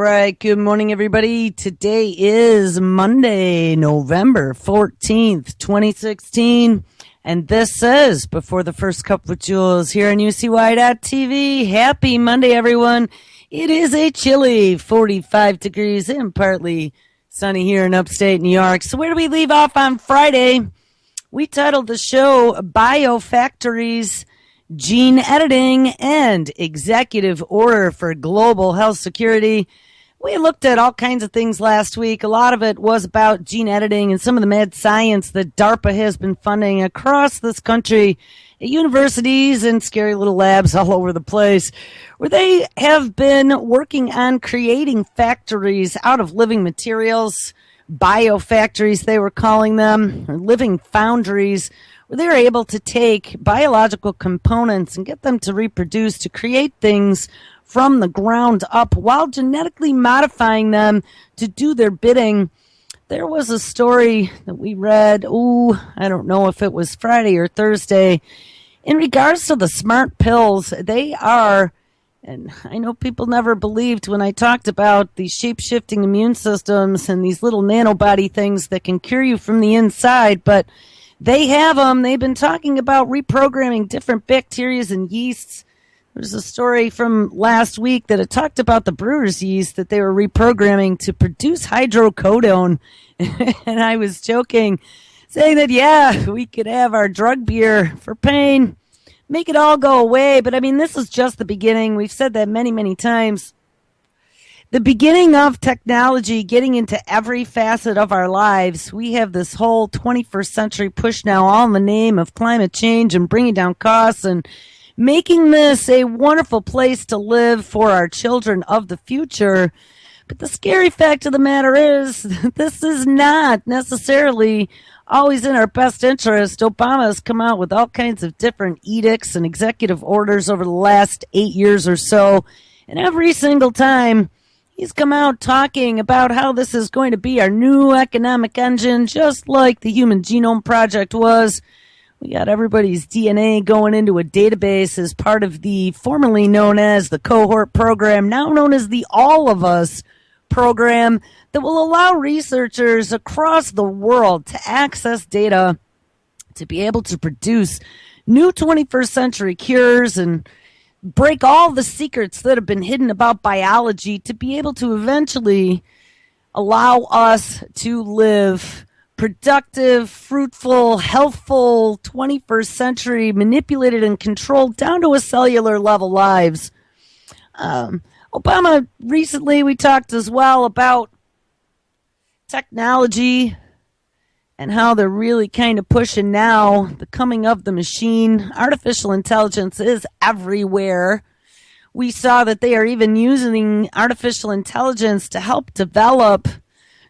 right. Good morning, everybody. Today is Monday, November 14th, 2016. And this is Before the First Cup with Jules here on UCY.TV. Happy Monday, everyone. It is a chilly 45 degrees and partly sunny here in upstate New York. So where do we leave off on Friday? We titled the show Biofactories, Gene Editing, and Executive Order for Global Health Security. We looked at all kinds of things last week. A lot of it was about gene editing and some of the mad science that DARPA has been funding across this country at universities and scary little labs all over the place, where they have been working on creating factories out of living materials, biofactories they were calling them, or living foundries, where they're able to take biological components and get them to reproduce to create things from the ground up while genetically modifying them to do their bidding. There was a story that we read, I don't know if it was Friday or Thursday, in regards to the smart pills. They are, and I know people never believed when I talked about these shape-shifting immune systems and these little nanobody things that can cure you from the inside, but they have them. They've been talking about reprogramming different bacteria and yeasts. There's a story from last week that it talked about the brewer's yeast that they were reprogramming to produce hydrocodone. And I was joking, saying that, yeah, we could have our drug beer for pain, make it all go away. But I mean, this is just the beginning. We've said that many, many times. The beginning of technology getting into every facet of our lives. We have this whole 21st century push now, all in the name of climate change and bringing down costs and making this a wonderful place to live for our children of the future. But the scary fact of the matter is this is not necessarily always in our best interest. Obama has come out with all kinds of different edicts and executive orders over the last 8 years or so. And every single time, he's come out talking about how this is going to be our new economic engine, just like the Human Genome Project was. We got everybody's DNA going into a database as part of the formerly known as the Cohort Program, now known as the All of Us program, that will allow researchers across the world to access data to be able to produce new 21st century cures and break all the secrets that have been hidden about biology to be able to eventually allow us to live productive, fruitful, healthful, 21st century, manipulated and controlled down to a cellular level lives. Obama, recently we talked as well about technology and how they're really kind of pushing now the coming of the machine. Artificial intelligence is everywhere. We saw that they are even using artificial intelligence to help develop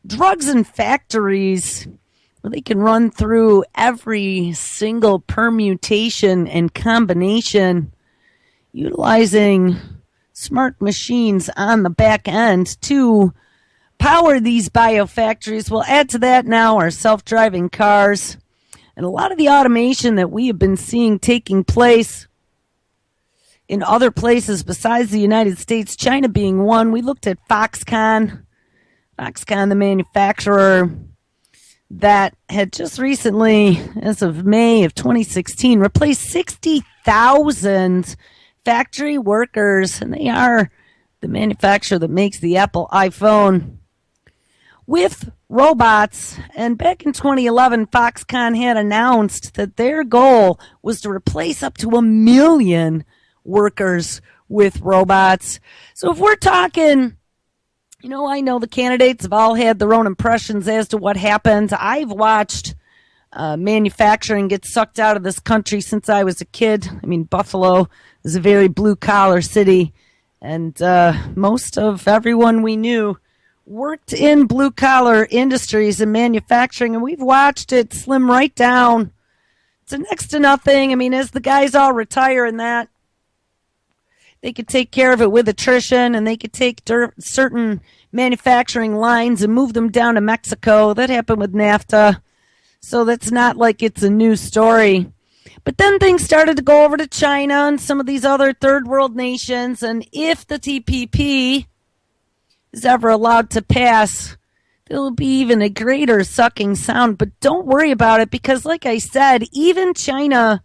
drugs in factories where they can run through every single permutation and combination utilizing smart machines on the back end to power these biofactories. We'll add to that now our self-driving cars and a lot of the automation that we have been seeing taking place in other places besides the United States, China being one. We looked at Foxconn, the manufacturer that had just recently, as of May of 2016, replaced 60,000 factory workers, and they are the manufacturer that makes the Apple iPhone, with robots. And back in 2011, Foxconn had announced that their goal was to replace up to 1 million workers with robots. So if we're talking, I know the candidates have all had their own impressions as to what happens. I've watched manufacturing get sucked out of this country since I was a kid. I mean, Buffalo is a very blue-collar city, and most of everyone we knew worked in blue-collar industries and manufacturing, and we've watched it slim right down to next to nothing. I mean, as the guys all retire and that, they could take care of it with attrition, and they could take certain manufacturing lines and move them down to Mexico. That happened with NAFTA, so that's not like it's a new story. But then things started to go over to China and some of these other third world nations, and if the TPP is ever allowed to pass, there will be even a greater sucking sound. But don't worry about it because, like I said, even China,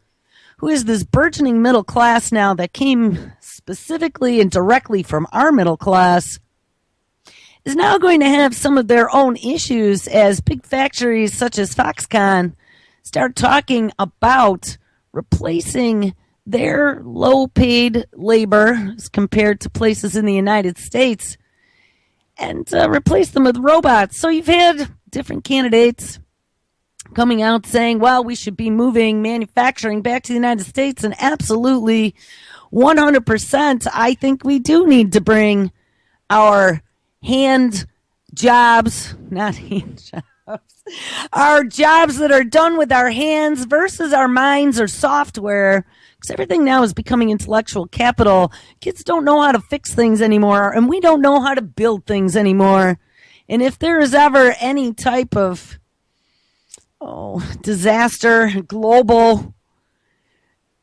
who is this burgeoning middle class now that came specifically and directly from our middle class, is now going to have some of their own issues as big factories such as Foxconn start talking about replacing their low-paid labor as compared to places in the United States and replace them with robots. So you've had different candidates coming out saying, well, we should be moving manufacturing back to the United States, and absolutely 100%, I think we do need to bring our hand jobs, not hand jobs, our jobs that are done with our hands versus our minds or software, because everything now is becoming intellectual capital. Kids don't know how to fix things anymore, and we don't know how to build things anymore. And if there is ever any type of disaster, global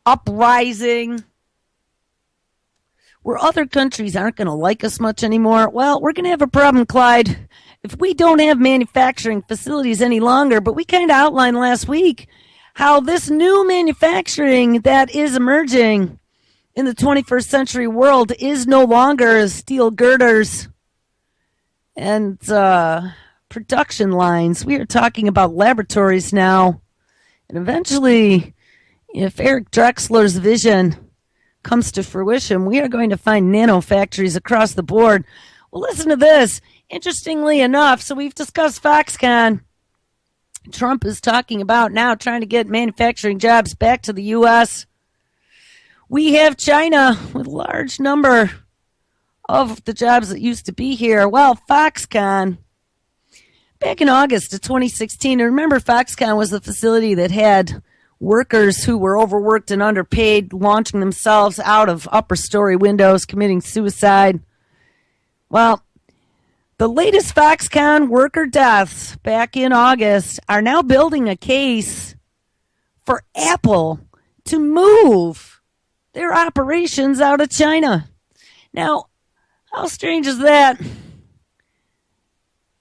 uprising, where other countries aren't going to like us much anymore, well, we're going to have a problem, Clyde, if we don't have manufacturing facilities any longer. But we kind of outlined last week how this new manufacturing that is emerging in the 21st century world is no longer steel girders and production lines. We are talking about laboratories now. And eventually, if Eric Drexler's vision comes to fruition, we are going to find nano factories across the board. Well, listen to this. Interestingly enough, so we've discussed Foxconn. Trump is talking about now trying to get manufacturing jobs back to the U.S. We have China with a large number of the jobs that used to be here. Well, Foxconn, back in August of 2016, and remember Foxconn was the facility that had workers who were overworked and underpaid launching themselves out of upper story windows, committing suicide. Well, the latest Foxconn worker deaths back in August are now building a case for Apple to move their operations out of China. Now, how strange is that?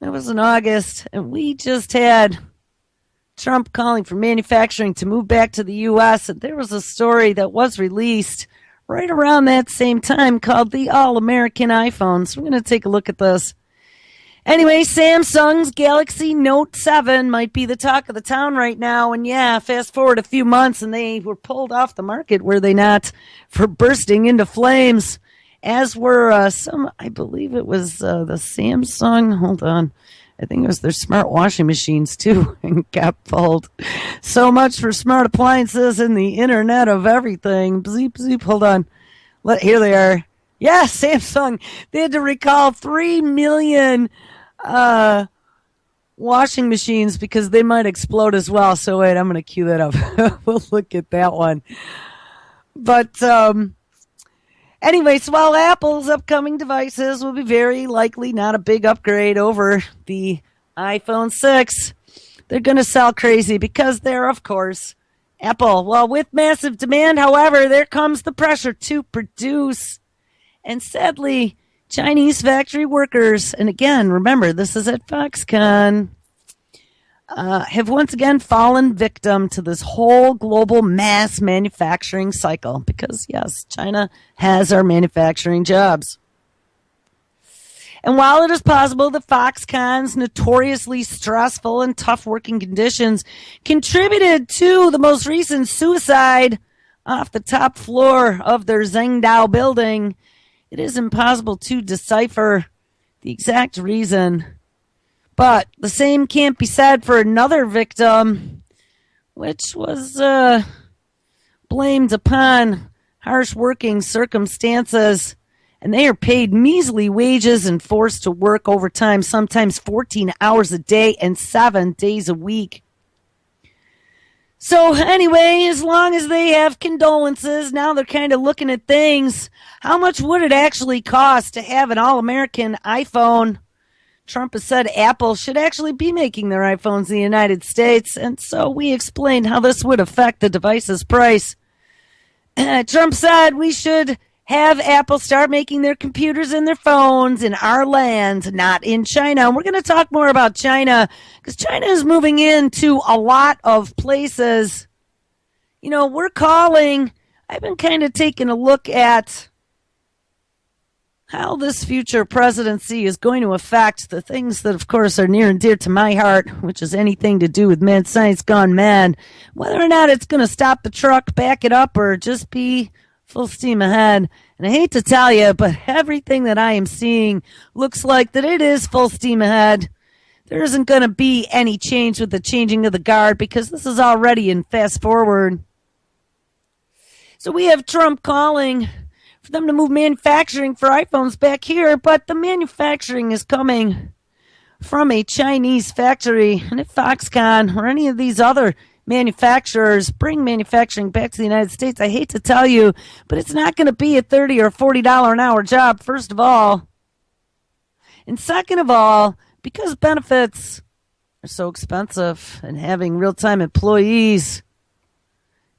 That was in August, and we just had Trump calling for manufacturing to move back to the U.S., and there was a story that was released right around that same time called the All-American iPhone. So we're going to take a look at this. Anyway, Samsung's Galaxy Note 7 might be the talk of the town right now. And yeah, fast forward a few months and they were pulled off the market, were they not, for bursting into flames. As were I believe it was the Samsung, hold on, I think it was their smart washing machines too, and got pulled. So much for smart appliances and the Internet of Everything. Bleep, bleep, hold on. Here they are. Yeah, Samsung, they had to recall 3 million washing machines because they might explode as well. So wait, I'm going to cue that up. We'll look at that one. But anyway, so while Apple's upcoming devices will be very likely not a big upgrade over the iPhone 6, they're going to sell crazy because they're, of course, Apple. Well, with massive demand, however, there comes the pressure to produce. And sadly, Chinese factory workers, and again, remember, this is at Foxconn, have once again fallen victim to this whole global mass manufacturing cycle. Because, yes, China has our manufacturing jobs. And while it is possible that Foxconn's notoriously stressful and tough working conditions contributed to the most recent suicide off the top floor of their Zhengdao building, it is impossible to decipher the exact reason. But the same can't be said for another victim, which was blamed upon harsh working circumstances. And they are paid measly wages and forced to work overtime, sometimes 14 hours a day and 7 days a week. So anyway, as long as they have condolences, now they're kind of looking at things. How much would it actually cost to have an all-American iPhone? Trump has said Apple should actually be making their iPhones in the United States, and so we explained how this would affect the device's price. Trump said we should have Apple start making their computers and their phones in our land, not in China. And we're going to talk more about China because China is moving into a lot of places. You know, I've been kind of taking a look at how this future presidency is going to affect the things that, of course, are near and dear to my heart, which is anything to do with mad science gone mad. Whether or not it's going to stop the truck, back it up, or just be full steam ahead. And I hate to tell you, but everything that I am seeing looks like that it is full steam ahead. There isn't going to be any change with the changing of the guard because this is already in fast forward. So we have Trump calling for them to move manufacturing for iPhones back here, but the manufacturing is coming from a Chinese factory. And if Foxconn or any of these other manufacturers bring manufacturing back to the United States, I hate to tell you, but it's not going to be a $30 or $40 an hour job, first of all. And second of all, because benefits are so expensive and having real-time employees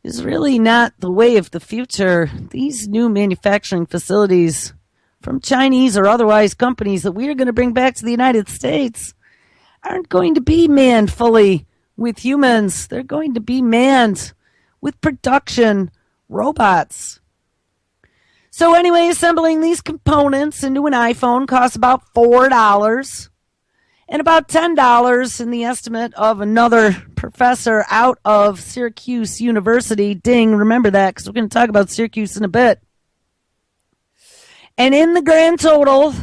is really not the way of the future, these new manufacturing facilities from Chinese or otherwise companies that we are going to bring back to the United States aren't going to be manned fully with humans. They're going to be manned with production robots. So anyway, assembling these components into an iPhone costs about $4 and about $10 in the estimate of another professor out of Syracuse University. Ding, remember that because we're going to talk about Syracuse in a bit. And in the grand total,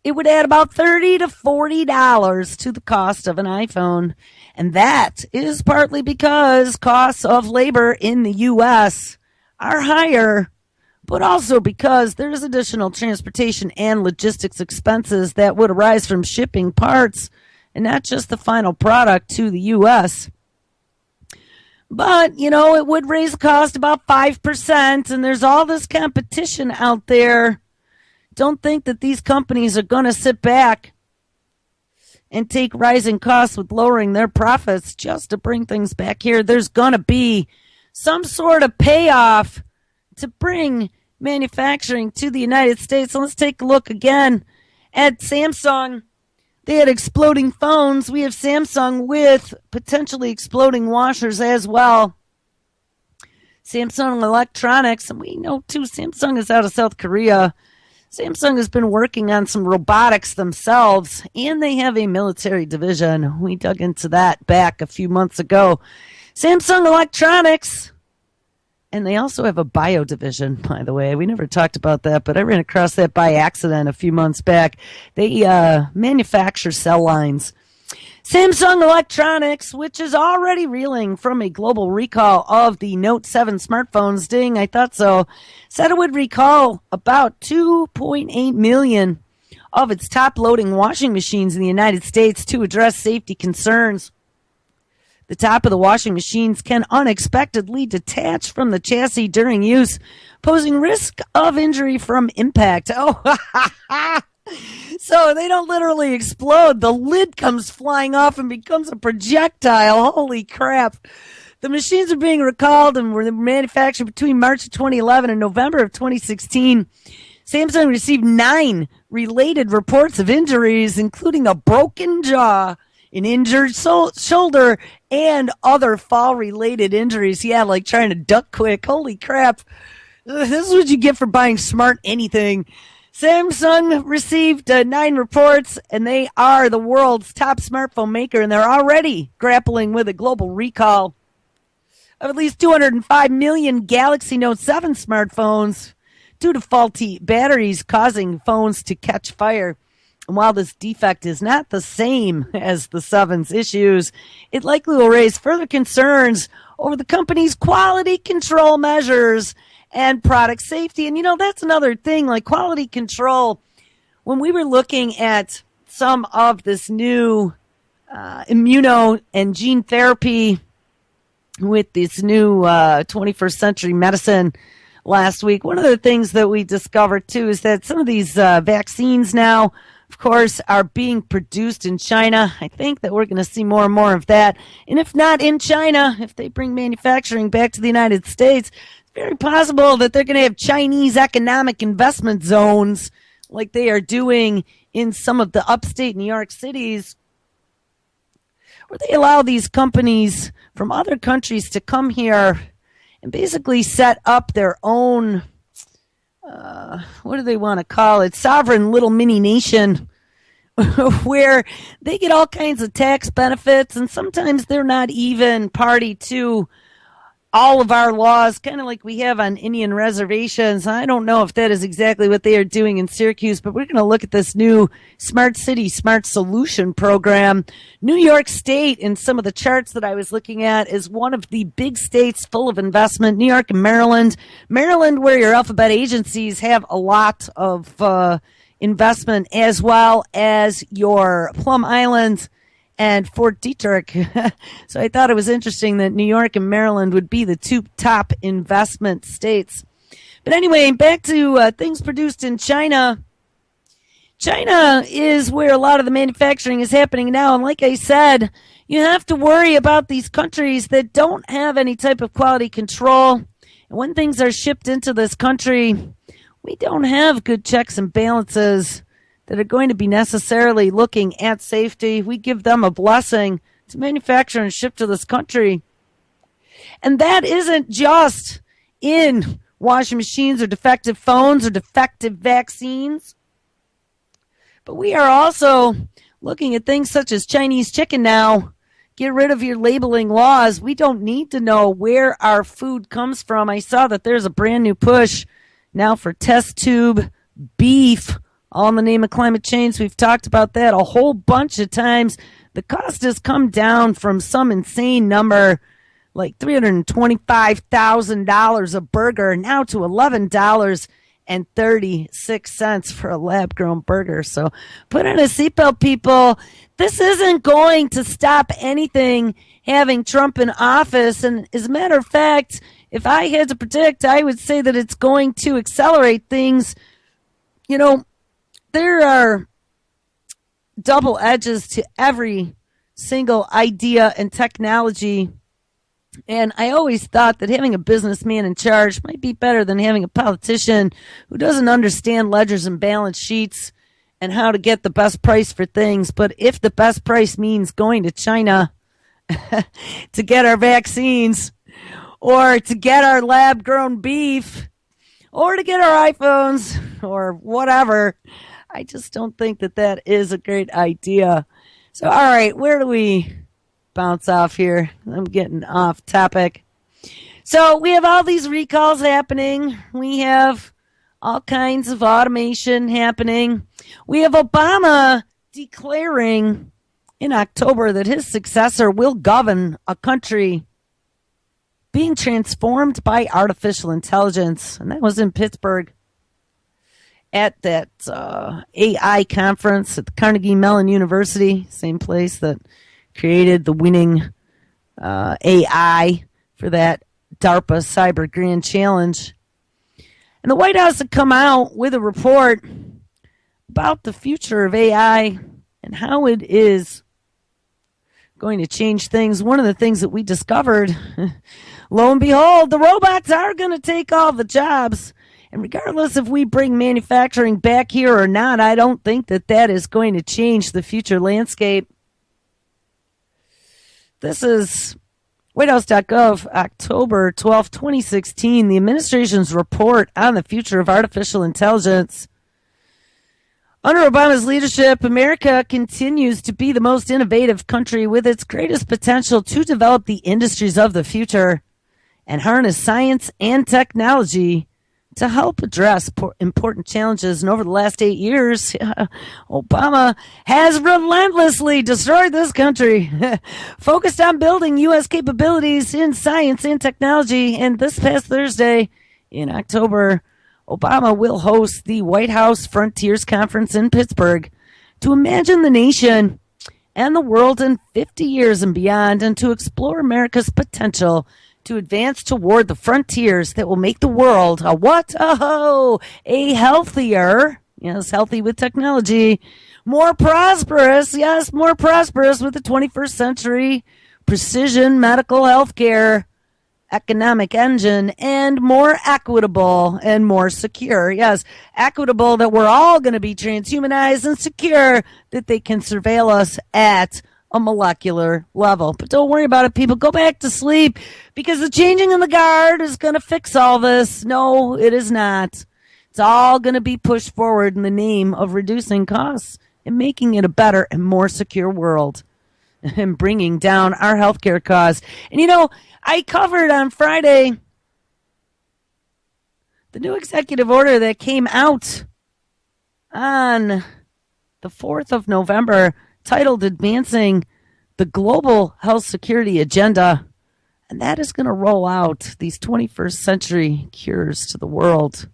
it would add about $30 to $40 to the cost of an iPhone. And that is partly because costs of labor in the U.S. are higher, but also because there's additional transportation and logistics expenses that would arise from shipping parts and not just the final product to the U.S. But, you know, it would raise the cost about 5%, and there's all this competition out there. Don't think that these companies are going to sit back and take rising costs with lowering their profits just to bring things back here. There's going to be some sort of payoff to bring manufacturing to the United States. So let's take a look again at Samsung. They had exploding phones. We have Samsung with potentially exploding washers as well. Samsung Electronics, and we know too, Samsung is out of South Korea. Samsung has been working on some robotics themselves, and they have a military division. We dug into that back a few months ago. Samsung Electronics, and they also have a bio division, by the way. We never talked about that, but I ran across that by accident a few months back. They manufacture cell lines. Samsung Electronics, which is already reeling from a global recall of the Note 7 smartphones, ding, I thought so, said it would recall about 2.8 million of its top-loading washing machines in the United States to address safety concerns. The top of the washing machines can unexpectedly detach from the chassis during use, posing risk of injury from impact. Oh, so they don't literally explode. The lid comes flying off and becomes a projectile. Holy crap. The machines are being recalled and were manufactured between March of 2011 and November of 2016. Samsung received 9 related reports of injuries, including a broken jaw, an injured shoulder, and other fall-related injuries. Yeah, like trying to duck quick. Holy crap. This is what you get for buying smart anything. Samsung received 9 reports, and they are the world's top smartphone maker, and they're already grappling with a global recall of at least 205 million Galaxy Note 7 smartphones due to faulty batteries causing phones to catch fire. And while this defect is not the same as the 7's issues, it likely will raise further concerns over the company's quality control measures and product safety. And, you know, that's another thing, like quality control. When we were looking at some of this new immuno and gene therapy with this new 21st century medicine last week, one of the things that we discovered, too, is that some of these vaccines now, of course, are being produced in China. I think that we're going to see more and more of that. And if not in China, if they bring manufacturing back to the United States, very possible that they're going to have Chinese economic investment zones like they are doing in some of the upstate New York cities, where they allow these companies from other countries to come here and basically set up their own, what do they want to call it, sovereign little mini nation, where they get all kinds of tax benefits, and sometimes they're not even party to all of our laws, kind of like we have on Indian reservations. I don't know if that is exactly what they are doing in Syracuse, but we're going to look at this new Smart City, Smart Solution program. New York State, in some of the charts that I was looking at, is one of the big states full of investment. New York and Maryland. Maryland, where your alphabet agencies have a lot of investment, as well as your Plum Island and Fort Detrick. So I thought it was interesting that New York and Maryland would be the two top investment states. But anyway, back to things produced in China. China is where a lot of the manufacturing is happening now. And like I said, you have to worry about these countries that don't have any type of quality control. And when things are shipped into this country, we don't have good checks and balances that are going to be necessarily looking at safety. We give them a blessing to manufacture and ship to this country. And that isn't just in washing machines or defective phones or defective vaccines. But we are also looking at things such as Chinese chicken now. Get rid of your labeling laws. We don't need to know where our food comes from. I saw that there's a brand new push now for test tube beef, all in the name of climate change. We've talked about that a whole bunch of times. The cost has come down from some insane number, like $325,000 a burger, now to $11.36 for a lab-grown burger. So put in a seatbelt, people. This isn't going to stop anything having Trump in office. And as a matter of fact, if I had to predict, I would say that it's going to accelerate things. You know, there are double edges to every single idea and technology. And I always thought that having a businessman in charge might be better than having a politician who doesn't understand ledgers and balance sheets and how to get the best price for things. But if the best price means going to China to get our vaccines, or to get our lab-grown beef, or to get our iPhones, or whatever, I just don't think that that is a great idea. So, all right, where do we bounce off here? I'm getting off topic. So we have all these recalls happening. We have all kinds of automation happening. We have Obama declaring in October that his successor will govern a country being transformed by artificial intelligence. And that was in Pittsburgh at that AI conference at the Carnegie Mellon University, same place that created the winning AI for that DARPA Cyber Grand Challenge. And the White House had come out with a report about the future of AI and how it is going to change things. One of the things that we discovered, lo and behold, the robots are going to take all the jobs. And regardless if we bring manufacturing back here or not, I don't think that that is going to change the future landscape. This is WhiteHouse.gov, October 12, 2016, the administration's report on the future of artificial intelligence. Under Obama's leadership, America continues to be the most innovative country with its greatest potential to develop the industries of the future and harness science and technology to help address important challenges. And over the last 8 years, Obama has relentlessly destroyed this country, focused on building U.S. capabilities in science and technology. And this past Thursday, in October, Obama will host the White House Frontiers Conference in Pittsburgh to imagine the nation and the world in 50 years and beyond, and to explore America's potential to advance toward the frontiers that will make the world a what? Oh, a healthier, yes, healthy with technology, more prosperous, yes, more prosperous with the 21st century precision medical health care economic engine and more equitable and more secure. Yes, equitable that we're all going to be transhumanized, and secure that they can surveil us at a molecular level. But don't worry about it, people. Go back to sleep, because the changing of the guard is going to fix all this. No, it is not. It's all going to be pushed forward in the name of reducing costs and making it a better and more secure world, and bringing down our healthcare costs. And I covered on Friday the new executive order that came out on the 4th of November, titled Advancing the Global Health Security Agenda. And that is going to roll out these 21st century cures to the world.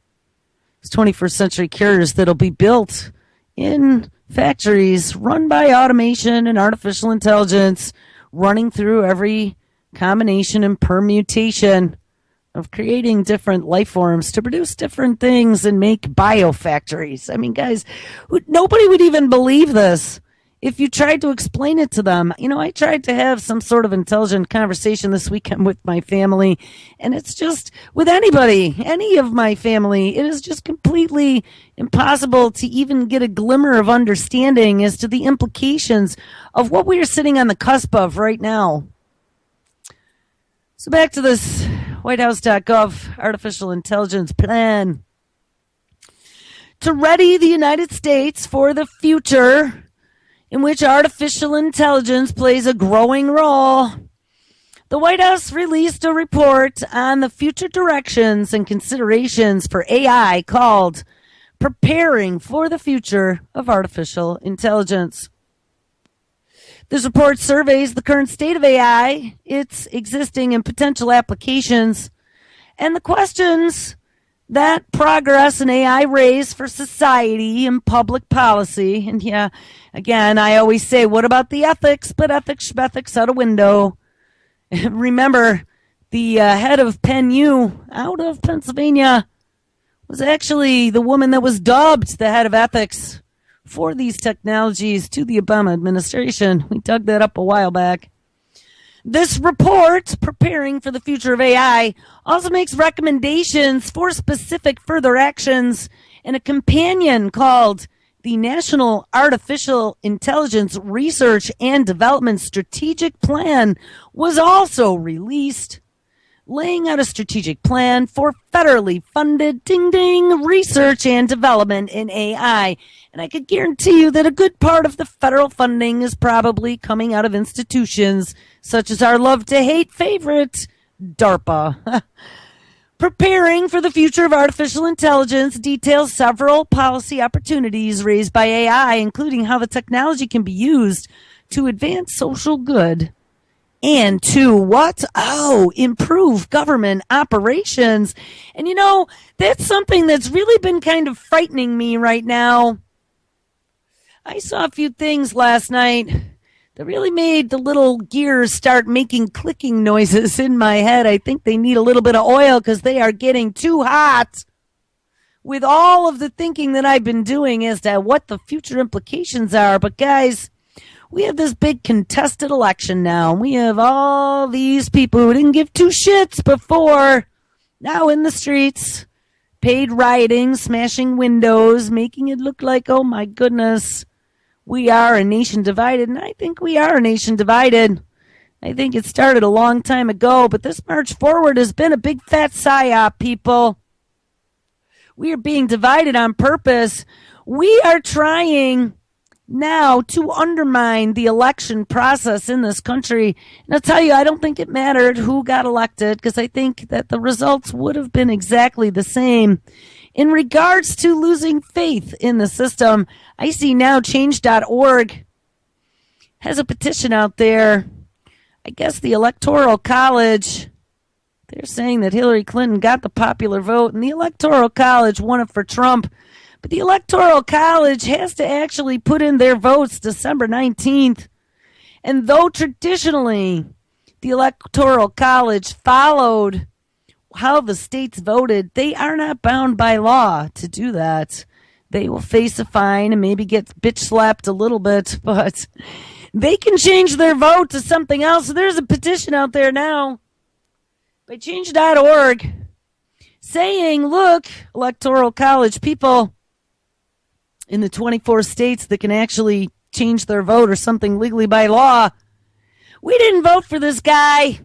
These 21st century cures that'll be built in factories run by automation and artificial intelligence, running through every combination and permutation of creating different life forms to produce different things and make biofactories. I mean, guys, nobody would even believe this if you tried to explain it to them. I tried to have some sort of intelligent conversation this weekend with my family, and it's just, with anybody, any of my family, it is just completely impossible to even get a glimmer of understanding as to the implications of what we are sitting on the cusp of right now. So back to this WhiteHouse.gov artificial intelligence plan to ready the United States for the future in which artificial intelligence plays a growing role. The White House released a report on the future directions and considerations for AI called Preparing for the Future of Artificial Intelligence. This report surveys the current state of AI, its existing and potential applications, and the questions that progress in AI raise for society and public policy. And yeah, again, I always say, what about the ethics? But ethics out a window. Remember, the head of Penn U out of Pennsylvania was actually the woman that was dubbed the head of ethics for these technologies to the Obama administration. We dug that up a while back. This report, Preparing for the Future of AI, also makes recommendations for specific further actions, and a companion called the National Artificial Intelligence Research and Development Strategic Plan was also released, laying out a strategic plan for federally funded research and development in AI. And I could guarantee you that a good part of the federal funding is probably coming out of institutions such as our love-to-hate favorite, DARPA. Preparing for the Future of Artificial Intelligence details several policy opportunities raised by AI, including how the technology can be used to advance social good and to what? Oh, improve government operations. And that's something that's really been kind of frightening me right now. I saw a few things last night that really made the little gears start making clicking noises in my head. I think they need a little bit of oil because they are getting too hot with all of the thinking that I've been doing as to what the future implications are. But guys, we have this big contested election now. We have all these people who didn't give two shits before now in the streets, paid rioting, smashing windows, making it look like, oh my goodness, we are a nation divided. And I think we are a nation divided. I think it started a long time ago, but this march forward has been a big fat psyop, people. We are being divided on purpose. We are trying now to undermine the election process in this country. And I'll tell you, I don't think it mattered who got elected, because I think that the results would have been exactly the same. In regards to losing faith in the system, I see now change.org has a petition out there. I guess the Electoral College, they're saying that Hillary Clinton got the popular vote and the Electoral College won it for Trump. But the Electoral College has to actually put in their votes December 19th. And though traditionally the Electoral College followed how the states voted, they are not bound by law to do that. They will face a fine and maybe get bitch slapped a little bit, but they can change their vote to something else. So there's a petition out there now by change.org saying, look, Electoral College people in the 24 states that can actually change their vote or something legally by law, we didn't vote for this guy.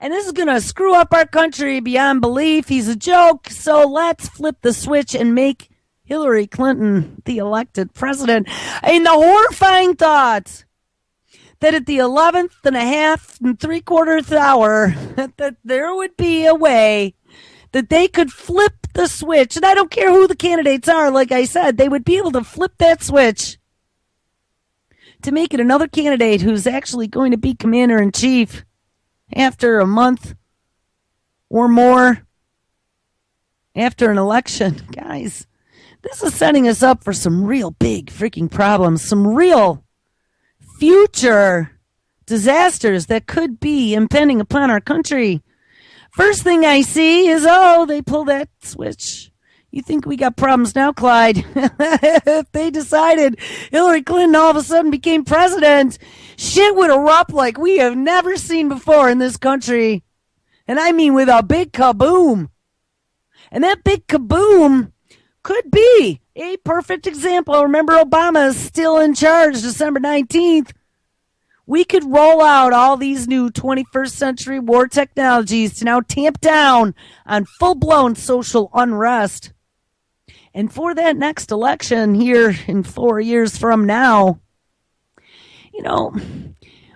And this is going to screw up our country beyond belief. He's a joke. So let's flip the switch and make Hillary Clinton the elected president. And the horrifying thought that at the 11th and a half and 3/4 hour, that there would be a way that they could flip the switch. And I don't care who the candidates are. Like I said, they would be able to flip that switch to make it another candidate who's actually going to be commander-in-chief after a month or more after an election. Guys, this is setting us up for some real big freaking problems, some real future disasters that could be impending upon our country. First thing I see is, they pulled that switch. You think we got problems now, Clyde? If they decided Hillary Clinton all of a sudden became president, shit would erupt like we have never seen before in this country. And I mean with a big kaboom. And that big kaboom could be a perfect example. Remember, Obama is still in charge December 19th. We could roll out all these new 21st century war technologies to now tamp down on full-blown social unrest. And for that next election here in 4 years from now,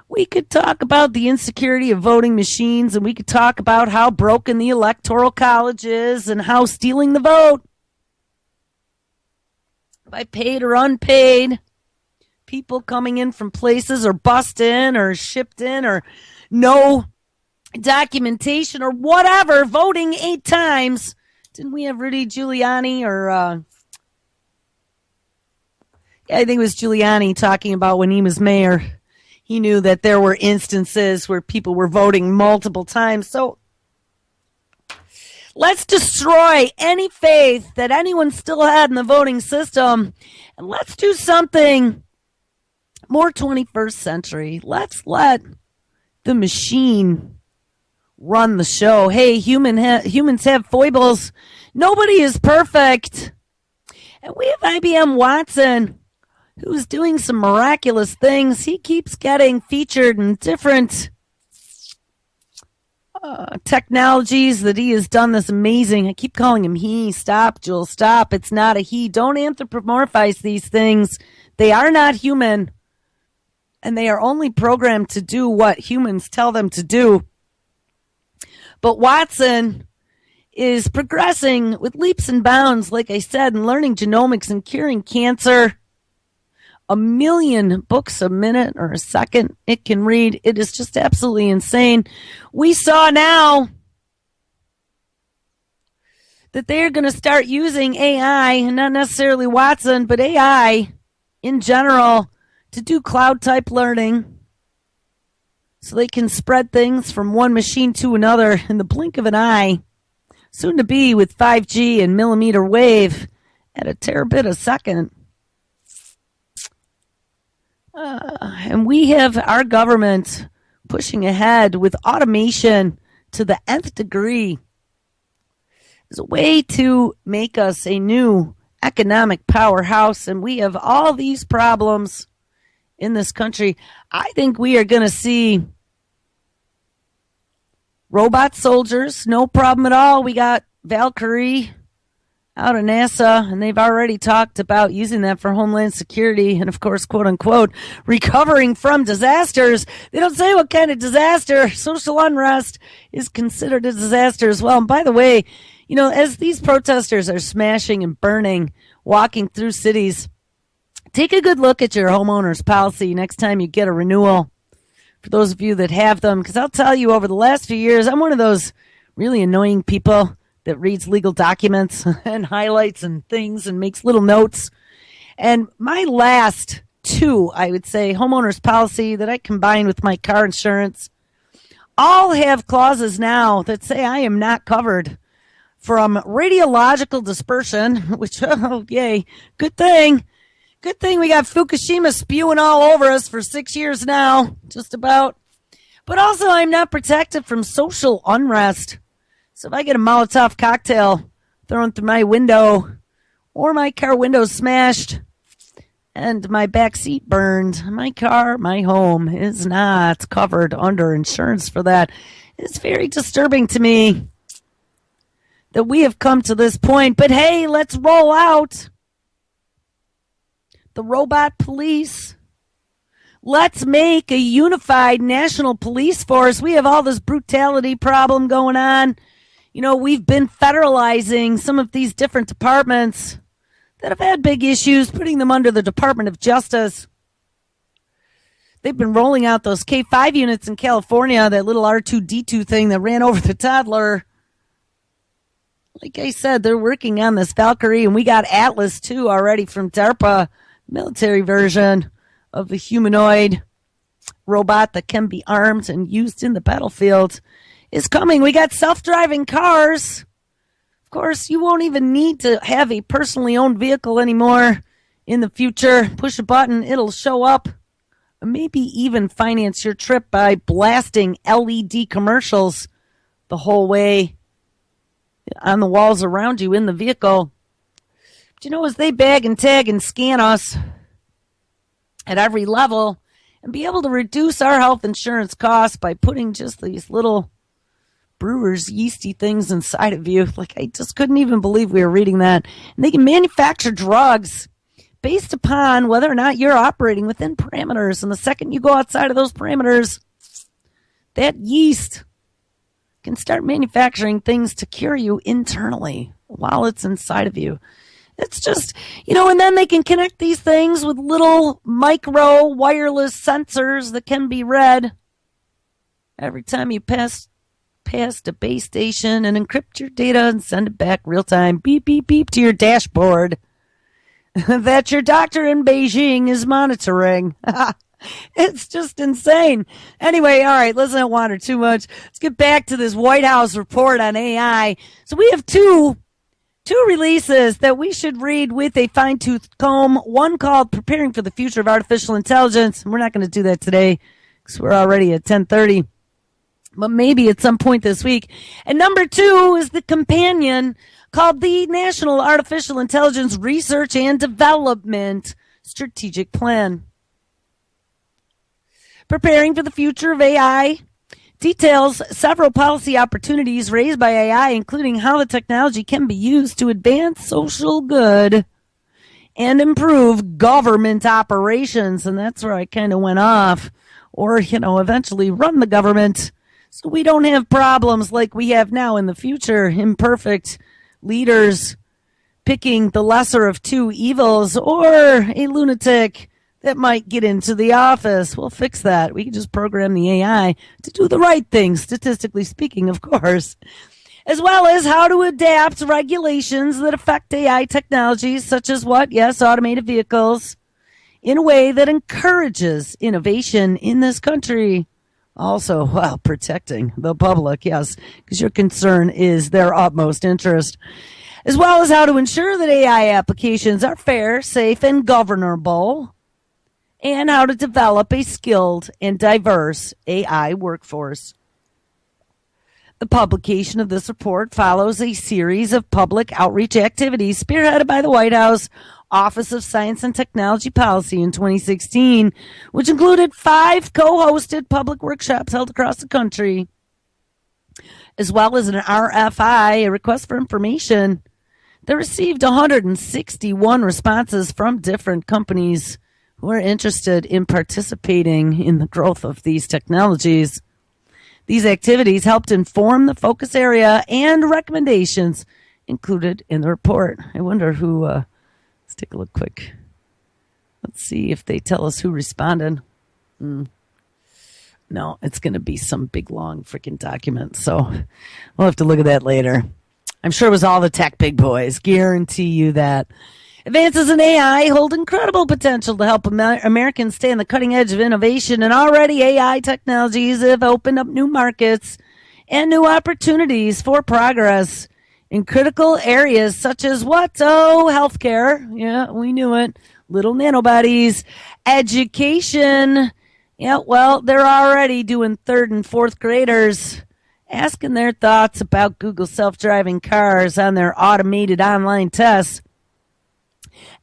we could talk about the insecurity of voting machines, and we could talk about how broken the Electoral College is and how stealing the vote by paid or unpaid people coming in from places or bussed in or shipped in or no documentation or whatever, voting 8 times. Didn't we have Rudy Giuliani I think it was Giuliani talking about when he was mayor. He knew that there were instances where people were voting multiple times. So let's destroy any faith that anyone still had in the voting system. And let's do something more 21st century. Let's let the machine run the show. Hey, humans have foibles. Nobody is perfect. And we have IBM Watson, who's doing some miraculous things. He keeps getting featured in different technologies that he has done this amazing. I keep calling him he. Stop, Jules, stop. It's not a he. Don't anthropomorphize these things. They are not human. And they are only programmed to do what humans tell them to do. But Watson is progressing with leaps and bounds, like I said, in learning genomics and curing cancer. 1 million books a minute or a second it can read. It is just absolutely insane. We saw now that they're going to start using AI, and not necessarily Watson, but AI in general, to do cloud-type learning so they can spread things from one machine to another in the blink of an eye, soon to be with 5G and millimeter wave at a terabit a second. And we have our government pushing ahead with automation to the nth degree as a way to make us a new economic powerhouse. And we have all these problems in this country. I think we are going to see robot soldiers, no problem at all. We got Valkyrie out of NASA, and they've already talked about using that for Homeland Security and, of course, quote unquote, recovering from disasters. They don't say what kind of disaster. Social unrest is considered a disaster as well. And by the way, as these protesters are smashing and burning, walking through cities, take a good look at your homeowner's policy next time you get a renewal. For those of you that have them, because I'll tell you, over the last few years, I'm one of those really annoying people that reads legal documents and highlights and things and makes little notes. And my last 2, I would say, homeowner's policy that I combine with my car insurance, all have clauses now that say I am not covered from radiological dispersion, which, oh, yay, good thing. Good thing we got Fukushima spewing all over us for 6 years now, just about. But also, I'm not protected from social unrest. So if I get a Molotov cocktail thrown through my window, or my car window smashed, and my back seat burned, my car, my home is not covered under insurance for that. It's very disturbing to me that we have come to this point. But hey, let's roll out the robot police. Let's make a unified national police force. We have all this brutality problem going on. You know, we've been federalizing some of these different departments that have had big issues, putting them under the Department of Justice. They've been rolling out those K5 units in California, that little R2-D2 thing that ran over the toddler. Like I said, they're working on this Valkyrie, and we got Atlas 2 already from DARPA, military version of the humanoid robot that can be armed and used in the battlefield is coming. We got self-driving cars. Of course, you won't even need to have a personally owned vehicle anymore in the future. Push a button, it'll show up. Maybe even finance your trip by blasting LED commercials the whole way on the walls around you in the vehicle. But you know, as they bag and tag and scan us at every level and be able to reduce our health insurance costs by putting just these little brewer's yeasty things inside of you. Like, I just couldn't even believe we were reading that. And they can manufacture drugs based upon whether or not you're operating within parameters. And the second you go outside of those parameters, that yeast can start manufacturing things to cure you internally while it's inside of you. It's just, you know, and then they can connect these things with little micro wireless sensors that can be read every time you pass a base station and encrypt your data and send it back real time, beep, beep, beep, to your dashboard that your doctor in Beijing is monitoring. It's just insane. Anyway, all right, let's not wander too much. Let's get back to this White House report on AI. So we have two releases that we should read with a fine-tooth comb. One called Preparing for the Future of Artificial Intelligence. And we're not going to do that today because we're already at 10:30. But maybe at some point this week. And number 2 is the companion called the National Artificial Intelligence Research and Development Strategic Plan. Preparing for the Future of AI details several policy opportunities raised by AI, including how the technology can be used to advance social good and improve government operations. And that's where I kind of went off. Or, you know, eventually run the government so we don't have problems like we have now in the future. Imperfect leaders picking the lesser of two evils, or a lunatic that might get into the office. We'll fix that. We can just program the AI to do the right thing, statistically speaking, of course. As well as how to adapt regulations that affect AI technologies, such as what? Yes, automated vehicles, in a way that encourages innovation in this country. Also, well, protecting the public, yes, because your concern is their utmost interest. As well as how to ensure that AI applications are fair, safe, and governable, and how to develop a skilled and diverse AI workforce. The publication of this report follows a series of public outreach activities spearheaded by the White House Office of Science and Technology Policy in 2016, which included 5 co-hosted public workshops held across the country, as well as an RFI, a request for information, that received 161 responses from different companies who are interested in participating in the growth of these technologies. These activities helped inform the focus area and recommendations included in the report. I wonder who, let's take a look quick. Let's see if they tell us who responded. No, it's going to be some big, long freaking document. So we'll have to look at that later. I'm sure it was all the tech big boys. Guarantee you that. Advances in AI hold incredible potential to help Americans stay on the cutting edge of innovation, and already AI technologies have opened up new markets and new opportunities for progress in critical areas such as what? Oh, healthcare. Yeah, we knew it. Little nanobodies, education, Yeah, well, they're already doing third and fourth graders asking their thoughts about Google self-driving cars on their automated online tests.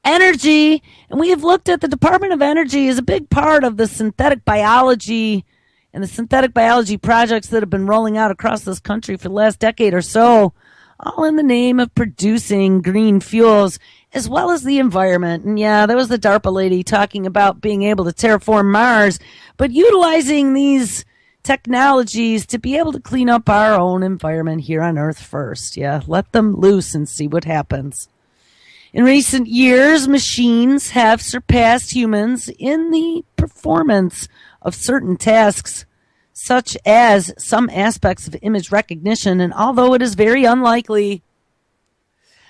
Energy, and we have looked at the Department of Energy as a big part of the synthetic biology and the synthetic biology projects that have been rolling out across this country for the last decade or so, all in the name of producing green fuels as well as the environment. And yeah, there was the DARPA lady talking about being able to terraform Mars, but utilizing these technologies to be able to clean up our own environment here on Earth first. Yeah, let them loose and see what happens. In recent years, machines have surpassed humans in the performance of certain tasks, such as some aspects of image recognition, and although it is very unlikely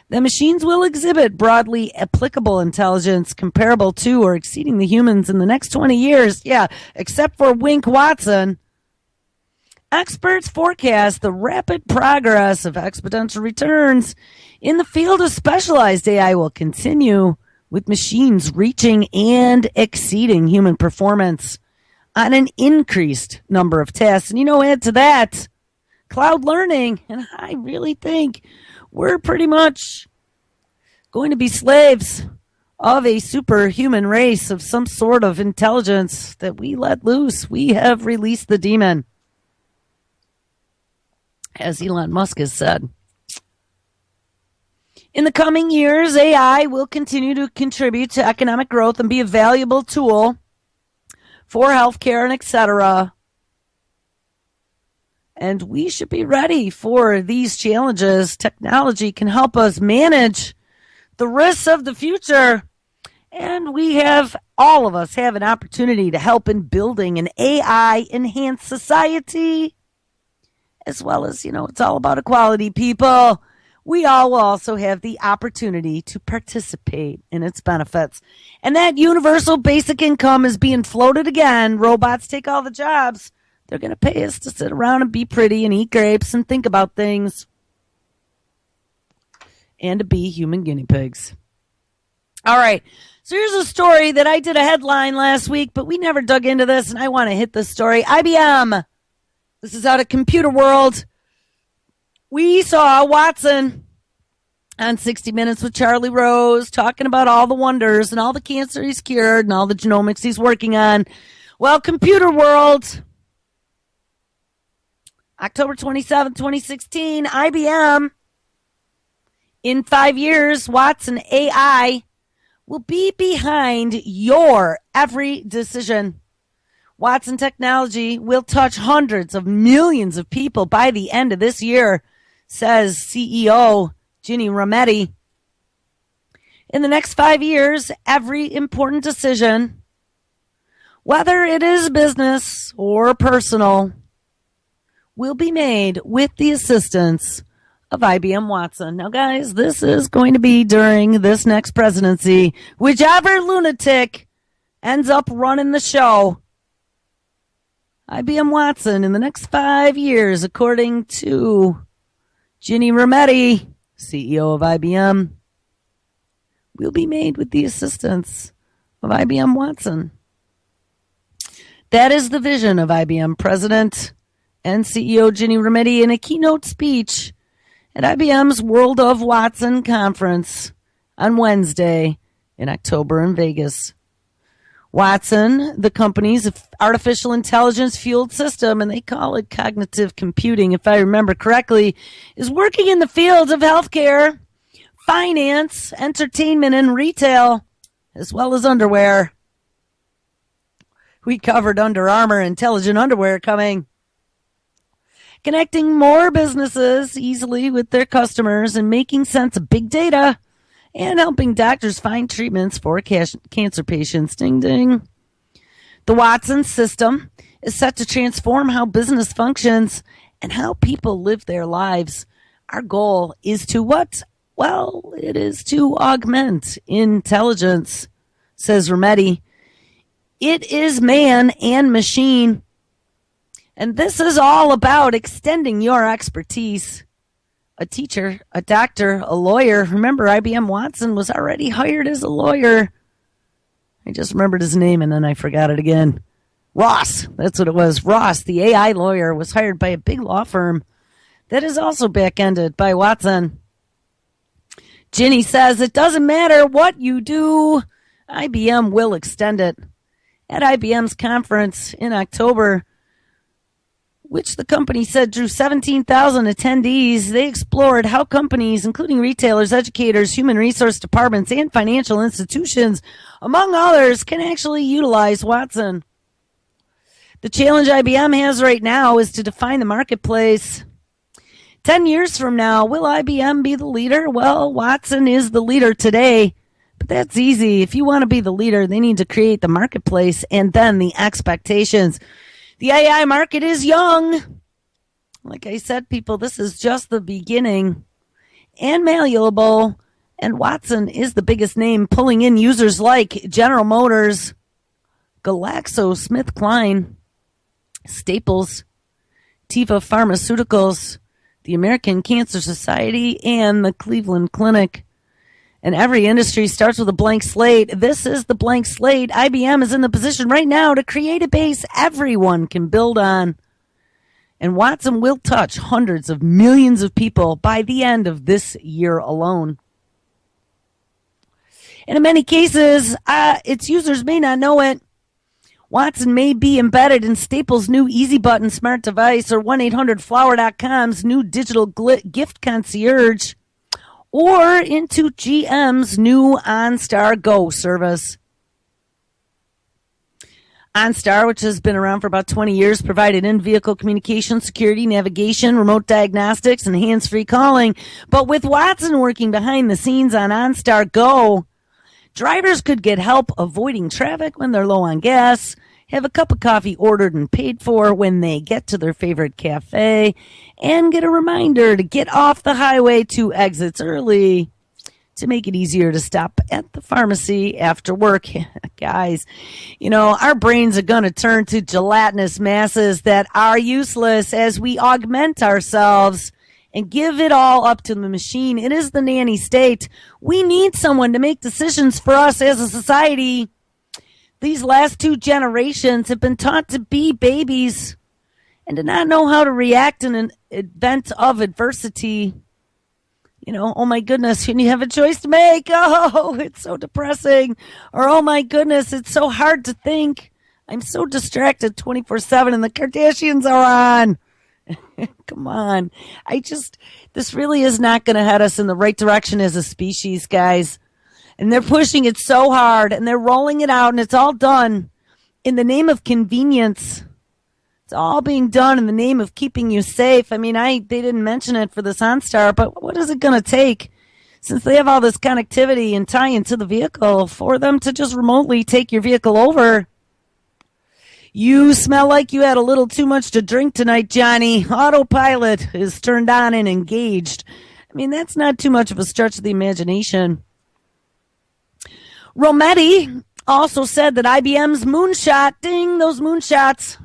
that machines will exhibit broadly applicable intelligence comparable to or exceeding the humans in the next 20 years, yeah, except for Wink Watson, experts forecast the rapid progress of exponential returns in the field of specialized AI will continue, with machines reaching and exceeding human performance on an increased number of tasks. And add to that, cloud learning. And I really think we're pretty much going to be slaves of a superhuman race of some sort of intelligence that we let loose. We have released the demon, as Elon Musk has said. In the coming years, AI will continue to contribute to economic growth and be a valuable tool for healthcare and etc. And we should be ready for these challenges. Technology can help us manage the risks of the future. And all of us have an opportunity to help in building an AI-enhanced society. As well as, it's all about equality, people. We all will also have the opportunity to participate in its benefits. And that universal basic income is being floated again. Robots take all the jobs. They're going to pay us to sit around and be pretty and eat grapes and think about things. And to be human guinea pigs. All right. So here's a story that I did a headline last week, but we never dug into this, and I want to hit this story. IBM. This is out of Computer World. We saw Watson on 60 Minutes with Charlie Rose talking about all the wonders and all the cancer he's cured and all the genomics he's working on. Well, Computer World, October 27, 2016, IBM, in 5 years, Watson AI will be behind your every decision. Watson technology will touch hundreds of millions of people by the end of this year, says CEO Ginny Rometty. In the next 5 years, every important decision, whether it is business or personal, will be made with the assistance of IBM Watson. Now, guys, this is going to be during this next presidency. Whichever lunatic ends up running the show, IBM Watson in the next 5 years, according to Ginny Rometty, CEO of IBM, will be made with the assistance of IBM Watson. That is the vision of IBM President and CEO Ginny Rometty in a keynote speech at IBM's World of Watson conference on Wednesday in October in Vegas. Watson, the company's artificial intelligence-fueled system, and they call it cognitive computing, if I remember correctly, is working in the fields of healthcare, finance, entertainment, and retail, as well as underwear. We covered Under Armour intelligent underwear coming. Connecting more businesses easily with their customers and making sense of big data and helping doctors find treatments for cancer patients. Ding, ding. The Watson system is set to transform how business functions and how people live their lives. Our goal is to what? Well, it is to augment intelligence, says Rometty. It is man and machine. And this is all about extending your expertise. A teacher, a doctor, a lawyer. Remember, IBM Watson was already hired as a lawyer. I just remembered his name and then I forgot it again. Ross, that's what it was. Ross, the AI lawyer, was hired by a big law firm that is also back-ended by Watson. Ginny says, it doesn't matter what you do, IBM will extend it. At IBM's conference in October, which the company said drew 17,000 attendees, they explored how companies, including retailers, educators, human resource departments, and financial institutions, among others, can actually utilize Watson. The challenge IBM has right now is to define the marketplace. 10 years from now, will IBM be the leader? Well, Watson is the leader today, but that's easy. If you want to be the leader, they need to create the marketplace and then the expectations. The AI market is young. Like I said, people, this is just the beginning and malleable. And Watson is the biggest name, pulling in users like General Motors, GlaxoSmithKline, Staples, Teva Pharmaceuticals, the American Cancer Society, and the Cleveland Clinic. And every industry starts with a blank slate. This is the blank slate. IBM is in the position right now to create a base everyone can build on. And Watson will touch hundreds of millions of people by the end of this year alone. And in many cases, its users may not know it. Watson may be embedded in Staples' new Easy Button smart device or 1-800-Flower.com's new digital gift concierge, or into GM's new OnStar Go service. OnStar, which has been around for about 20 years, provided in-vehicle communication, security, navigation, remote diagnostics, and hands-free calling. But with Watson working behind the scenes on OnStar Go, drivers could get help avoiding traffic when they're low on gas, have a cup of coffee ordered and paid for when they get to their favorite cafe, and get a reminder to get off the highway 2 exits early to make it easier to stop at the pharmacy after work. Guys, you know, our brains are going to turn to gelatinous masses that are useless as we augment ourselves and give it all up to the machine. It is the nanny state. We need someone to make decisions for us as a society. These last 2 generations have been taught to be babies and to not know how to react in an event of adversity. You know, oh my goodness, when you have a choice to make, oh, it's so depressing. Or, oh my goodness, it's so hard to think. I'm so distracted 24/7 and the Kardashians are on. Come on. This really is not going to head us in the right direction as a species, guys. And they're pushing it so hard and they're rolling it out and it's all done in the name of convenience. It's all being done in the name of keeping you safe. I mean, they didn't mention it for this OnStar, but what is it going to take since they have all this connectivity and tie into the vehicle for them to just remotely take your vehicle over? You smell like you had a little too much to drink tonight, Johnny. Autopilot is turned on and engaged. I mean, that's not too much of a stretch of the imagination. Rometty also said that IBM's moonshot, ding, those moonshots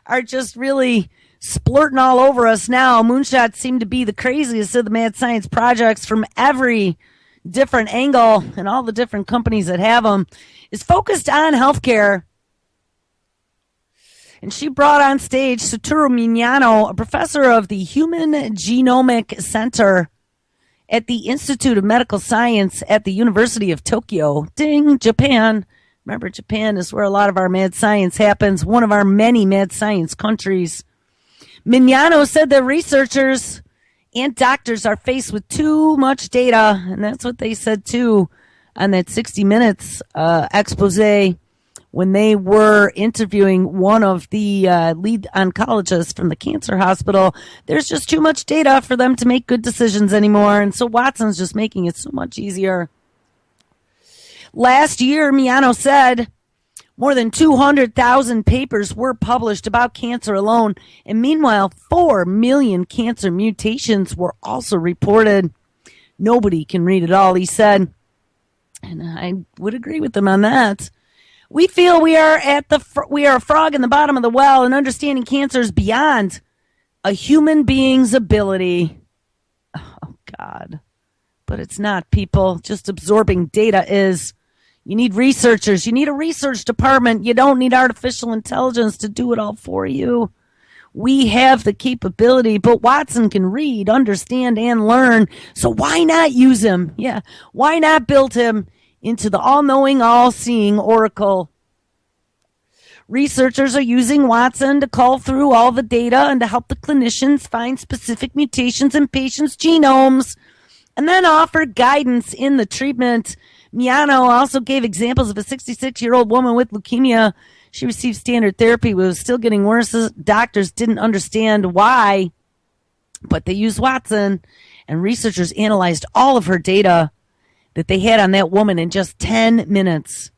are just really splurting all over us now. Moonshots seem to be the craziest of the mad science projects from every different angle, and all the different companies that have them is focused on healthcare. And she brought on stage Satoru Mignano, a professor of the Human Genomic Center at the Institute of Medical Science at the University of Tokyo. Ding, Japan. Remember, Japan is where a lot of our mad science happens, one of our many mad science countries. Mignano said that researchers and doctors are faced with too much data, and that's what they said too on that 60 Minutes expose when they were interviewing one of the lead oncologists from the cancer hospital. There's just too much data for them to make good decisions anymore. And so Watson's just making it so much easier. Last year, Miano said more than 200,000 papers were published about cancer alone. And meanwhile, 4 million cancer mutations were also reported. Nobody can read it all, he said. And I would agree with him on that. We feel we are a frog in the bottom of the well, and understanding cancer is beyond a human being's ability. Oh, God. But it's not, people. Just absorbing data is. You need researchers. You need a research department. You don't need artificial intelligence to do it all for you. We have the capability, but Watson can read, understand, and learn. So why not use him? Yeah. Why not build him into the all-knowing, all-seeing oracle? Researchers are using Watson to cull through all the data and to help the clinicians find specific mutations in patients' genomes and then offer guidance in the treatment. Miano also gave examples of a 66-year-old woman with leukemia. She received standard therapy, but was still getting worse. Doctors didn't understand why, but they used Watson, and researchers analyzed all of her data that they had on that woman in just 10 minutes.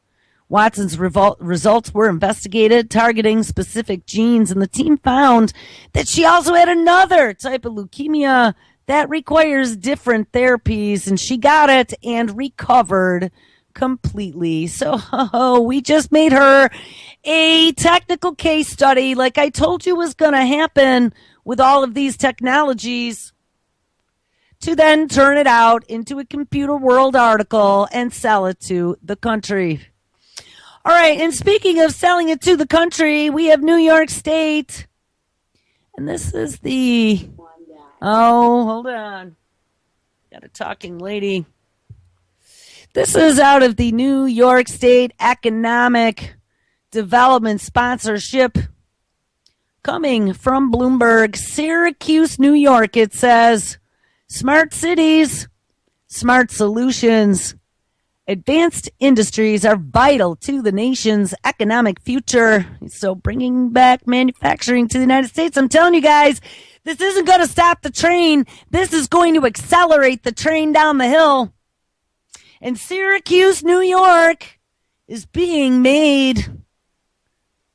Watson's results were investigated, targeting specific genes, and the team found that she also had another type of leukemia that requires different therapies, and she got it and recovered completely. So we just made her a technical case study like I told you was going to happen with all of these technologies, to then turn it out into a Computer World article and sell it to the country. All right, and speaking of selling it to the country, we have New York State. And this is the... Oh, hold on. Got a talking lady. This is out of the New York State Economic Development Sponsorship coming from Bloomberg. Syracuse, New York, it says, smart cities, smart solutions. Advanced industries are vital to the nation's economic future. So bringing back manufacturing to the United States, I'm telling you guys, this isn't going to stop the train. This is going to accelerate the train down the hill. And Syracuse, New York is being made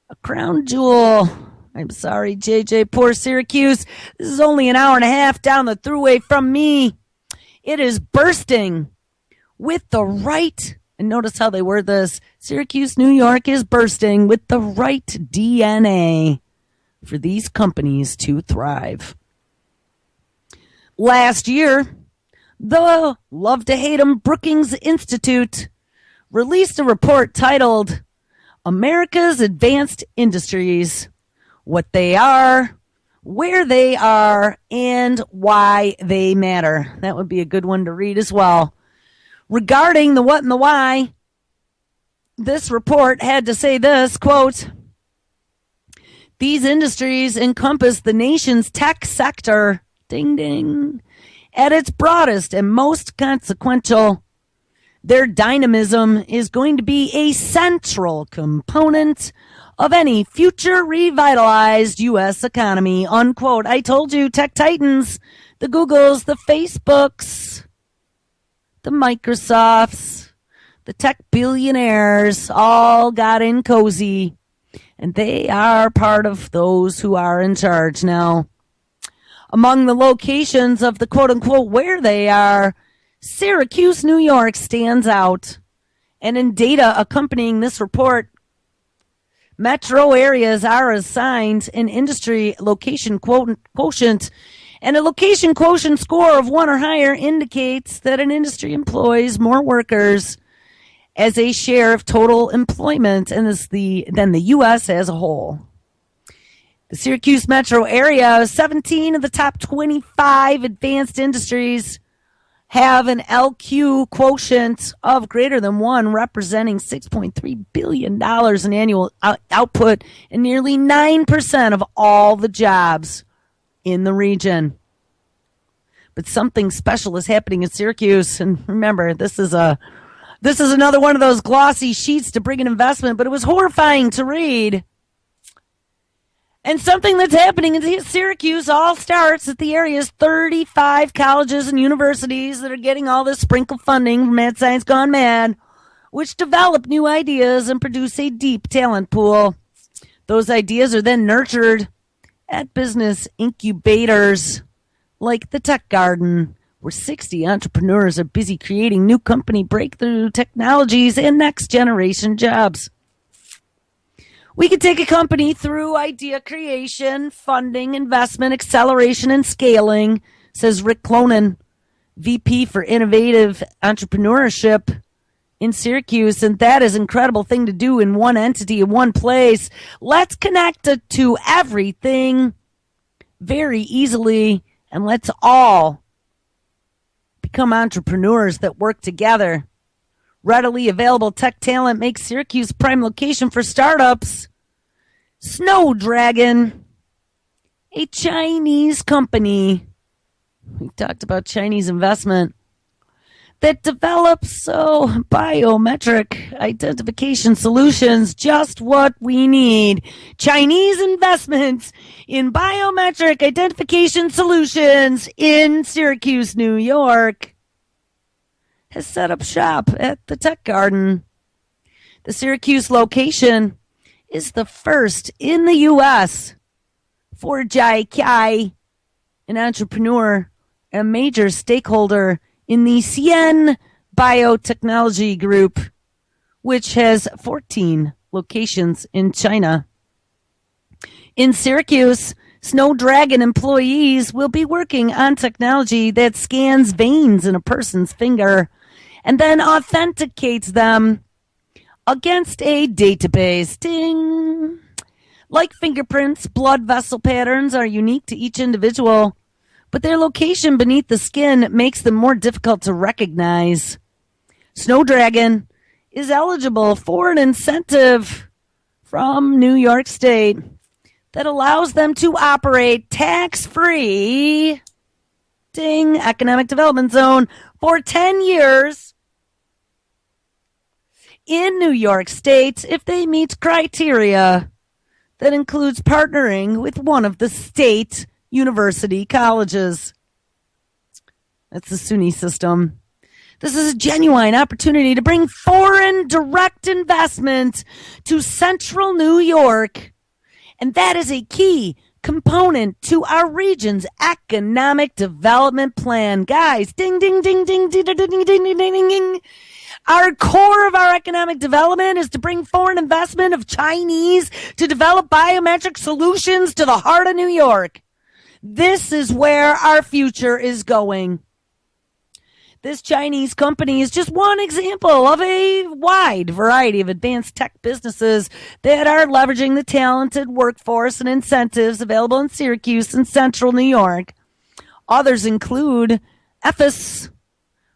a crown jewel. I'm sorry, JJ, poor Syracuse. This is only an hour and a half down the thruway from me. It is bursting with the right, and notice how they word this, Syracuse, New York is bursting with the right DNA for these companies to thrive. Last year, the Love to Hate 'em Brookings Institute released a report titled America's Advanced Industries, What They Are, Where They Are, and Why They Matter. That would be a good one to read as well. Regarding the what and the why, this report had to say this, quote, these industries encompass the nation's tech sector, ding, ding, at its broadest and most consequential. Their dynamism is going to be a central component of any future revitalized U.S. economy, unquote. I told you, tech titans, the Googles, the Facebooks, the Microsofts, the tech billionaires all got in cozy, and they are part of those who are in charge now. Among the locations of the quote-unquote where they are, Syracuse, New York stands out. And in data accompanying this report, metro areas are assigned an industry location quotient, and a location quotient score of 1 or higher indicates that an industry employs more workers as a share of total employment than the U.S. as a whole. The Syracuse metro area, 17 of the top 25 advanced industries have an LQ quotient of greater than 1, representing $6.3 billion in annual output and nearly 9% of all the jobs in the region. But something special is happening in Syracuse. And remember, this is another one of those glossy sheets to bring an investment, but it was horrifying to read. And something that's happening in Syracuse all starts at the area's 35 colleges and universities that are getting all this sprinkle funding from Mad Science Gone Mad, which develop new ideas and produce a deep talent pool. Those ideas are then nurtured at business incubators like the Tech Garden, where 60 entrepreneurs are busy creating new company breakthrough technologies and next generation jobs. We can take a company through idea creation, funding, investment, acceleration, and scaling, says Rick Clonan, VP for Innovative Entrepreneurship in Syracuse, and that is an incredible thing to do in one entity, in one place. Let's connect it to everything very easily, and let's all become entrepreneurs that work together. Readily available tech talent makes Syracuse prime location for startups. Snow Dragon, a Chinese company. We talked about Chinese investment that develops biometric identification solutions, just what we need. Chinese investments in biometric identification solutions in Syracuse, New York, has set up shop at the Tech Garden. The Syracuse location is the first in the U.S. for Jai Kai, an entrepreneur, a major stakeholder in the Cien Biotechnology Group, which has 14 locations in China. In Syracuse, Snow Dragon employees will be working on technology that scans veins in a person's finger and then authenticates them against a database. Ding! Like fingerprints, blood vessel patterns are unique to each individual, but their location beneath the skin makes them more difficult to recognize. Snow Dragon is eligible for an incentive from New York State that allows them to operate tax-free, economic development zone for 10 years in New York State if they meet criteria that includes partnering with one of the state university colleges. That's the SUNY system. This is a genuine opportunity to bring foreign direct investment to central New York, and that is a key component to our region's economic development plan. Guys, ding, ding, ding, ding, ding, ding, ding, ding, ding, ding, ding. Our core of our economic development is to bring foreign investment of Chinese to develop biometric solutions to the heart of New York. This is where our future is going. This Chinese company is just one example of a wide variety of advanced tech businesses that are leveraging the talented workforce and incentives available in Syracuse and central New York. Others include Ephes,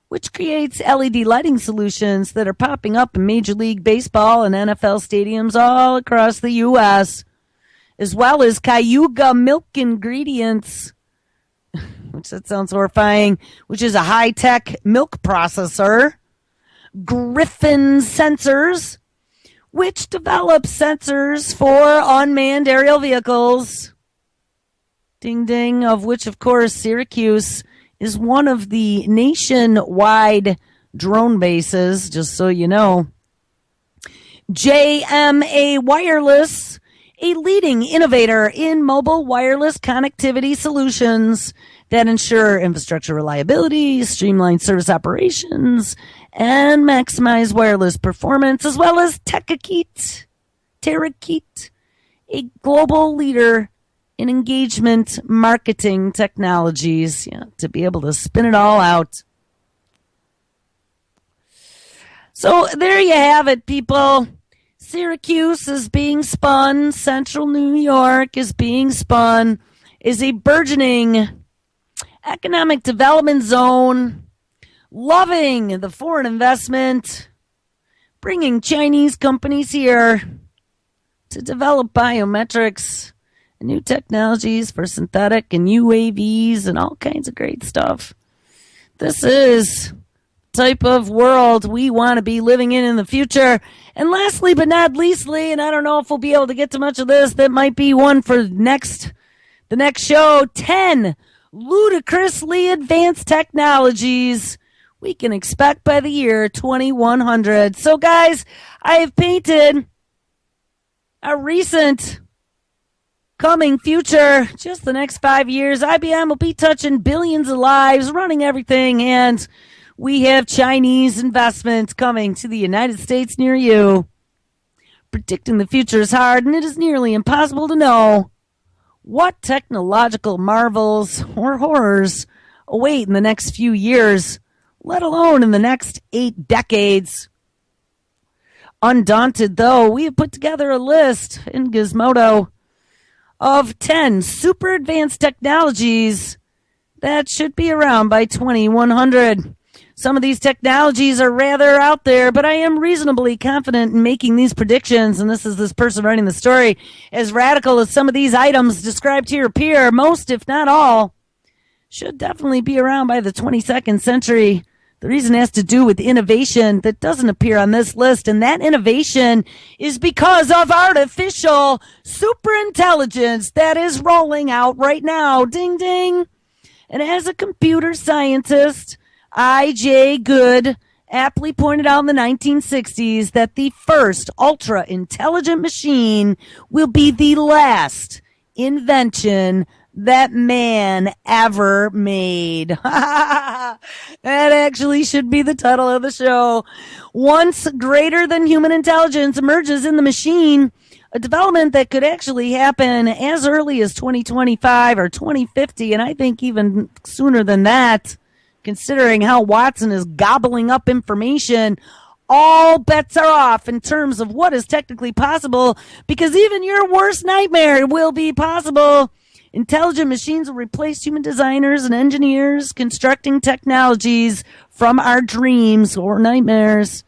which creates LED lighting solutions that are popping up in Major League Baseball and NFL stadiums all across the U.S., as well as Cayuga Milk Ingredients, which that sounds horrifying, which is a high-tech milk processor. Griffin Sensors, which develops sensors for unmanned aerial vehicles. Ding, ding, of which, of course, Syracuse is one of the nationwide drone bases, just so you know. JMA Wireless, a leading innovator in mobile wireless connectivity solutions that ensure infrastructure reliability, streamline service operations, and maximize wireless performance, as well as Terakit, a global leader in engagement marketing technologies, to be able to spin it all out. So there you have it, people. Syracuse is being spun. Central New York is being spun. Is a burgeoning economic development zone. Loving the foreign investment. Bringing Chinese companies here to develop biometrics and new technologies for synthetic and UAVs and all kinds of great stuff. This is type of world we want to be living in the future. And lastly but not leastly, and I don't know if we'll be able to get to much of this, that might be one for the next show, 10 ludicrously advanced technologies we can expect by the year 2100. So guys, I have painted a recent coming future, just the next 5 years. IBM will be touching billions of lives, running everything, and we have Chinese investments coming to the United States near you. Predicting the future is hard, and it is nearly impossible to know what technological marvels or horrors await in the next few years, let alone in the next 8 decades. Undaunted, though, we have put together a list in Gizmodo of 10 super advanced technologies that should be around by 2100. Some of these technologies are rather out there, but I am reasonably confident in making these predictions, and this is this person writing the story. As radical as some of these items described here appear, most, if not all, should definitely be around by the 22nd century. The reason has to do with innovation that doesn't appear on this list, and that innovation is because of artificial superintelligence that is rolling out right now. Ding, ding. And as a computer scientist, I.J. Good aptly pointed out in the 1960s that the first ultra-intelligent machine will be the last invention that man ever made. That actually should be the title of the show. Once greater than human intelligence emerges in the machine, a development that could actually happen as early as 2025 or 2050, and I think even sooner than that, considering how Watson is gobbling up information. All bets are off in terms of what is technically possible, because even your worst nightmare will be possible. Intelligent machines will replace human designers and engineers constructing technologies from our dreams or nightmares,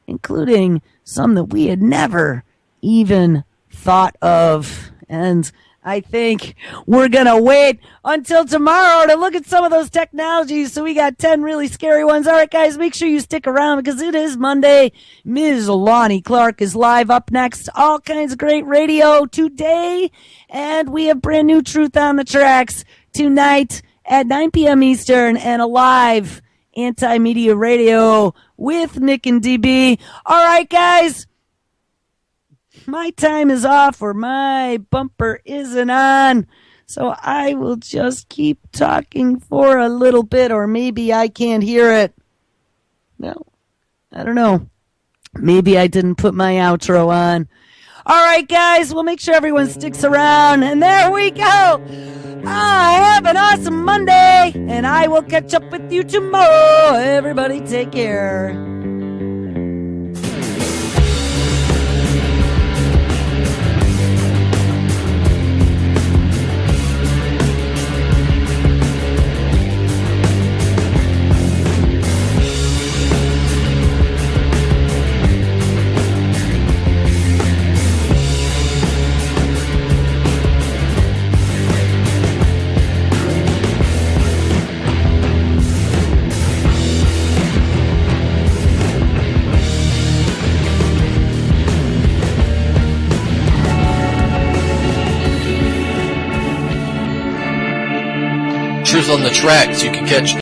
including some that we had never even thought of. And I think we're going to wait until tomorrow to look at some of those technologies. So we got 10 really scary ones. All right, guys, make sure you stick around because it is Monday. Ms. Lonnie Clark is live up next. All kinds of great radio today. And we have brand new Truth on the Tracks tonight at 9 p.m. Eastern and a live anti-media radio with Nick and DB. All right, guys. My time is off or my bumper isn't on, so I will just keep talking for a little bit, or maybe I can't hear it. No, I don't know. Maybe I didn't put my outro on. All right, guys, we'll make sure everyone sticks around, and there we go. Have an awesome Monday, and I will catch up with you tomorrow. Everybody take care. On the tracks, you can catch